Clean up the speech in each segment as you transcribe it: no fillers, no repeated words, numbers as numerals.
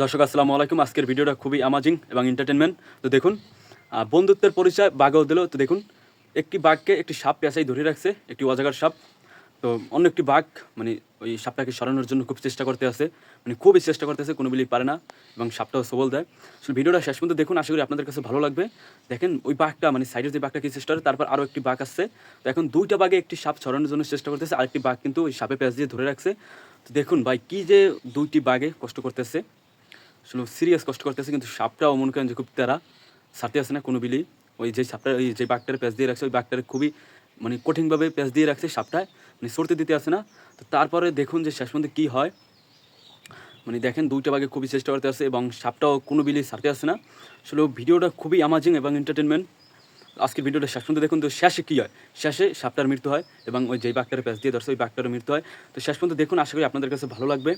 দর্শক আসসালামু আলাইকুম। আজকের ভিডিওটা খুবই অ্যামাজিং এবং এন্টারটেনমেন্ট। তো দেখুন, বন্ধুত্বের পরিচয় বাঘেও দিল। তো দেখুন, একটি বাঘকে একটি সাপ পেঁচাই ধরে রাখছে, একটি অজগর সাপ। তো অন্য একটি বাঘ মানে ওই সাপটাকে সরানোর জন্য খুব চেষ্টা করতে আছে, মানে খুবই চেষ্টা করতেছে, কোনো বিলি পারে না এবং সাপটাও সবল দেয়। আসলে ভিডিওটা শেষ পর্যন্ত দেখুন, আশা করি আপনাদের কাছে ভালো লাগবে। দেখেন ওই বাঘটা মানে সাইডের যে বাঘটা কি চেষ্টা করে, তারপর আরও একটি বাঘ আসছে। তো এখন দুইটা বাঘে একটি সাপ সরানোর জন্য চেষ্টা করতেছে, আরেকটি বাঘ কিন্তু ওই সাপে পেঁচ দিয়ে ধরে রাখছে। তো দেখুন ভাই, কি যে দুইটি বাঘে কষ্ট করতেছে, আসলে সিরিয়াস কষ্ট করতেছে, কিন্তু সাপটাও মনে করেন যে খুব তেরা, ছাড়তে আসে না কোনো বিলি। ওই যে সাপটা, ওই যে বাঘটার প্যাঁচ দিয়ে রাখছে, ওই বাঘটার খুবই মানে কঠিনভাবে প্যাঁচ দিয়ে রাখছে সাপটায়, মানে সরতে দিতে আসে না। তো তারপরে দেখুন যে শেষ পর্যন্ত কী হয়। মানে দেখেন দুইটা বাঘে খুবই চেষ্টা করতে আসে এবং সাপটাও কোনো বিলি ছাড়তে আসে না। আসলে ভিডিওটা খুবই অ্যামাজিং এবং এন্টারটেনমেন্ট। আজকের ভিডিওটা শেষ পর্যন্ত দেখুন। তো শেষে কী হয়, শেষে সাপটার মৃত্যু হয় এবং ওই যেই বাঘটার প্যাঁচ দিয়ে ধরছে ওই বাঘটারও মৃত্যু হয়। তো শেষ পর্যন্ত দেখুন, আশা করি আপনাদের কাছে ভালো লাগবে।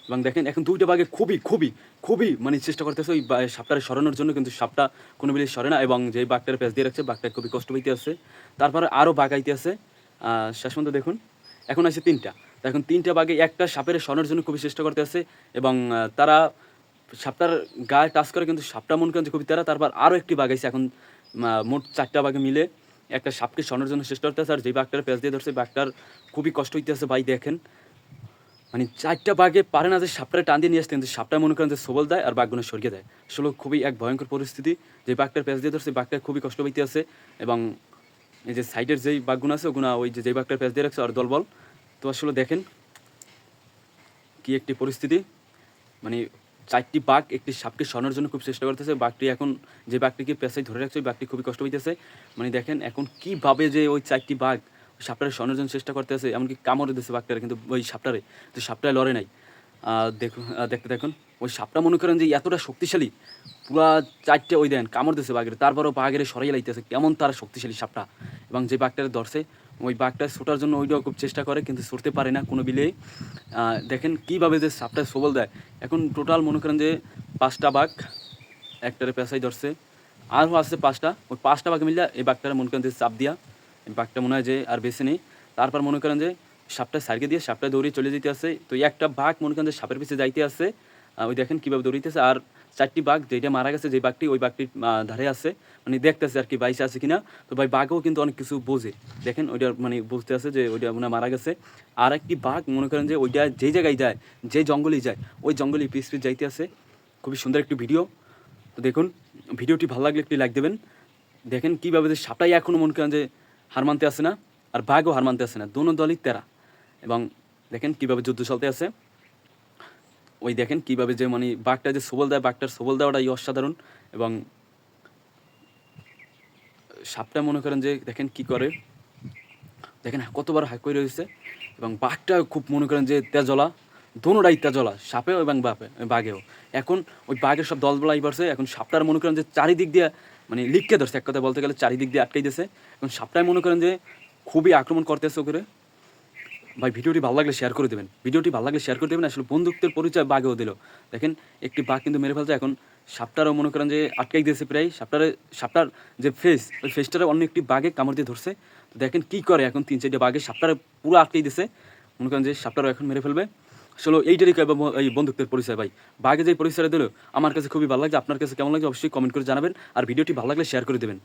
এবং দেখেন এখন দুইটা বাঘে খুবই খুবই খুবই মানে চেষ্টা করতেছে ওই সাপটারে সরানোর জন্য, কিন্তু সাপটা কোনো বিলি সরে না এবং যেই বাঘটার প্যাঁচ দিয়ে রাখছে বাঘটা খুবই কষ্ট পাইতে আছে। তারপরে আরও বাঘ আইতে আছে। শেষ পর্যন্ত দেখুন, এখন আছে তিনটা। তো এখন তিনটা বাঘে একটা সাপের সরানোর জন্য খুবই চেষ্টা করতে আছে এবং তারা সাপটার গায়ে টাচ করে, কিন্তু সাপটা মনে করেন যে খুবই তারা। তারপর আরও একটি বাঘ আছে। এখন মোট চারটা বাঘে মিলে একটা সাপকে সরানোর জন্য চেষ্টা করতেছে, আর যেই বাঘটার প্যাঁচ দিয়ে ধরছে বাঘটার খুবই কষ্ট হইতেছে। ভাই দেখেন, মানে চারটা বাঘে পারে না যে সাপটারে টান দিয়ে নিয়ে আসতে, কিন্তু সাপটা মনে করেন যে সবল দেয় আর বাঘগুলো সরিয়ে দেয়। আসলে খুবই এক ভয়ঙ্কর পরিস্থিতি। যে বাঘটার প্যাঁচ দিয়ে ধরছে বাঘটা খুবই কষ্ট পাইতে আছে এবং এই যে সাইডের যেই বাঘগুলো আছে ওগুলো ওই যে যেই বাঘটার প্যাঁচ দিয়ে রাখছে আর দলবল। তো আসলে দেখেন কি একটি পরিস্থিতি, মানে চারটি বাঘ একটি সাপকে সরানোর জন্য খুব চেষ্টা করতেছে। বাঘটি এখন যে বাঘটিকে পেঁচাই ধরে রাখছে ওই বাঘটি খুবই কষ্ট পাইতেছে। মানে দেখেন এখন কীভাবে যে ওই চারটি বাঘ ওই সাপটারে সরানোর জন্য চেষ্টা করতেছে, এমনকি কামড়ে দিচ্ছে বাঘটারে, কিন্তু ওই সাপটারে, তো সাপটায় লড়ে নাই। দেখুন, দেখতে দেখুন ওই সাপটা মনে করেন যে এতটা শক্তিশালী, পুরা চারটে ওই দেন কামড় দিচ্ছে বাঘের, তারপরও বাঘের সরাই লাইতেছে, কেমন তারা শক্তিশালী সাপটা। এবং যে বাঘটারে ধরছে ওই বাঘটা ছোটার জন্য ওইটাও খুব চেষ্টা করে, কিন্তু ছুটতে পারে না কোনো বিলেই। দেখেন কীভাবে যে সাপটা সবল দেয়। এখন টোটাল মনে করেন যে পাঁচটা বাঘ একটারে পেঁচাই ধরছে, আরও আছে পাঁচটা। ওই পাঁচটা বাঘ মিলে এই বাঘটারে মনে করেন যে চাপ দিয়া এই বাঘটা মনে হয় যে আর বেছে নেই। তারপর মনে করেন যে সাপটা সারকে দিয়ে সাপটা দৌড়িয়ে চলে যেতে আসে। তো একটা বাঘ মনে করেন যে সাপের পিছিয়ে যাইতে আসে, ওই দেখেন কীভাবে দৌড়িতেছে। আর চারটি বাঘ, যেটা মারা গেছে যে বাঘটি ওই বাঘটির ধারে আছে, মানে দেখতেছে আর কি বাইসে আছে কিনা। তো ভাই বাঘও কিন্তু অনেক কিছু বোঝে, দেখেন ওইটা মানে বুঝতে আছে যে ওইটা মনে মারা গেছে। আর একটি বাঘ মনে করেন যে ওইটা যেই জায়গায় যায়, যে জঙ্গলেই যায়, ওই জঙ্গলে পিস পিস যাইতে আছে। খুবই সুন্দর একটি ভিডিও। তো দেখুন, ভিডিওটি ভালো লাগলে একটি লাইক দেবেন। দেখেন কীভাবে যে সাপটাই এখনও মনে করেন যে হার মানতে আসে না, আর বাঘও হার মানতে আসে না, দোনো দলই তেরা। এবং দেখেন কীভাবে যুদ্ধ চলতে আছে। ওই দেখেন কীভাবে যে মানে বাঘটা যে সবল দেয়, বাঘটার সবল দেওয়াটাই অসাধারণ। এবং সাপটা মনে করেন যে দেখেন কি করে, দেখেন কতবার হাঁক করে রয়েছে। এবং বাঘটা খুব মনে করেন যে তেজলা, দোনোটাই তেজলা, সাপেও এবং বাঘেও। এখন ওই বাঘের সব দলবলাই পড়ছে। এখন সাপটার মনে করেন যে চারিদিক দিয়ে মানে লিখকে ধরছে, এক কথা বলতে গেলে চারিদিক দিয়ে আটকাই দিয়েছে। এখন সাপটাই মনে করেন যে খুবই আক্রমণ করতেছে ওকে। ভাই ভিডিওটি ভালো লাগলে শেয়ার করে দেবেন, ভিডিওটি ভালো লাগলে শেয়ার করে দেবেন। আসলে বন্ধুত্বের পরিচয় বাঘেও দিল। দেখেন একটি বাঘ কিন্তু মেরে ফেলছে। এখন সাপটারও মনে করেন যে আটকাই দিয়েছে প্রায়। সাপটার যে ফেস, ওই ফেসটারে অন্য একটি বাঘে কামড় দিয়ে ধরছে। তো দেখেন কী করে, এখন 3-4টা বাঘে সাপটারে পুরো আটকাই দিয়েছে। মনে করেন যে সাপটারও এখন মেরে ফেলবে। আসলে এইটারই এই বন্ধুত্বের পরিচয় ভাই। বাঘে যে পরিচয়টা দিল আমার কাছে খুবই ভালো লাগছে। আপনার কাছে কেমন লাগছে অবশ্যই কমেন্ট করে জানাবেন, আর ভিডিওটি ভালো লাগলে শেয়ার করে দেবেন।